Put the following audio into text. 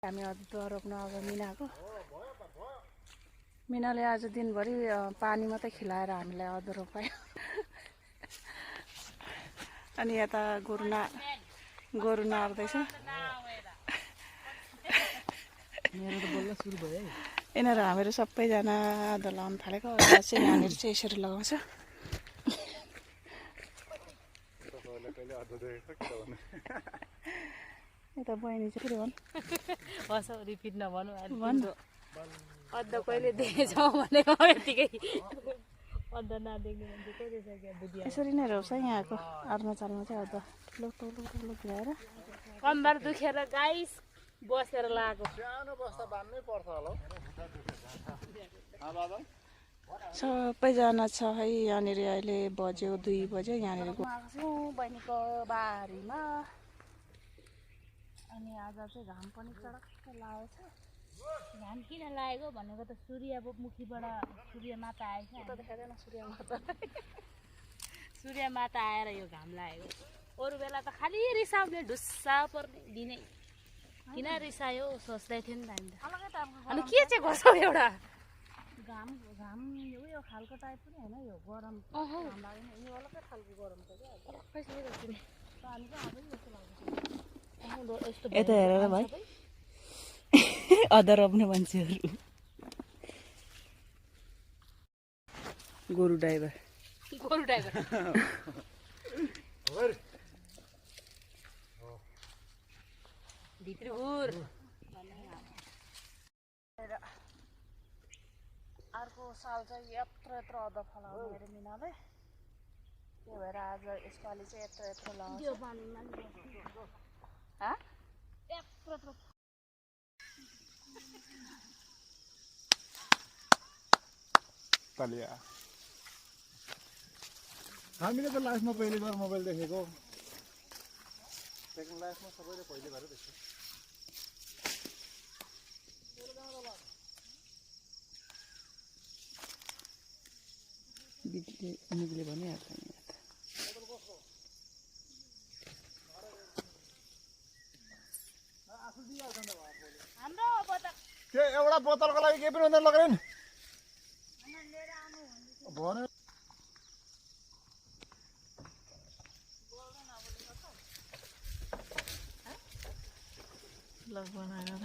हामी अदुवा रोप्न अब मिनाको मिनाले आज दिनभरि पानी मात्रै खिलाएर हामीलाई अदुवा रोपायो। अनि यता गोरु नार्दैछ। यिनीहरू हामीहरू सबैजना आदुवा लगाउन थालेको। चाहिँ यहाँनिर चाहिँ यसरी लगाउँछ। यता बहिनी चाहिँ के भन् रिपिट नभनु भन्नु अद्ध कहिले देखेछौ भनेको यतिकै अद्ध नदेख्ने मान्छे को रहेछ क्या बुद्धि। यसरी नै रोप्छ यहाँको अरुणाचलमा चाहिँ अदुवा ठुलो ठुलो ठुलो खिलाएर। कम्बर दुखेर गाइस बसेर लगाएको। सानो बस्दा बान्नै पर्छ होला हौ। सबैजना छ है यहाँनिर। अहिले बज्यो 2 बज्यो। यहाँनिर आएको छु बहिनीको बारीमा। अनि आज चाहिँ घाम पनि चडक्क लागेको छ। घाम किन लागेको भनेको त सूर्यमुखीबाट सूर्य माता आएछ। त देखाइदैन सूर्य माता। सूर्य माता आएर यो घाम लागेको। अरू बेला त खालि रिसाउने ढुस्सा पर्ने दिनै किन रिसायो सोच्दै थियो नि त हामी त। अलग्गै टाइपको अनि के चाहिँ गर्छौ एउटा घाम उयो खालको टाइप पनि होइन यो गरम घाम लाग्दैन। यो अलग्गै खालको गरम छ क्या। पानी चाहिँ आजै जस्तो लाग्छ। यता हेरेर भाइ अदुवा रोप्ने मान्छेहरू। गोरु ड्राइभर भित्रहुर अर्को साल चाहिँ यत्रो अदुवा फलाउने अरे मिनाले। त्यही भएर आज यसपालि चाहिँ यत्रो लगाउँछ। हामीले त लास्टमा पहिले बार मोबाइल देखेको। सेकेन्ड लास्टमा सबैले पहिले बार देख्छ। निक्ले भनिहाल्छ नि। के एउटा बोतलको लागि केही पनि हुँदैन लगेन भने ल बनाएर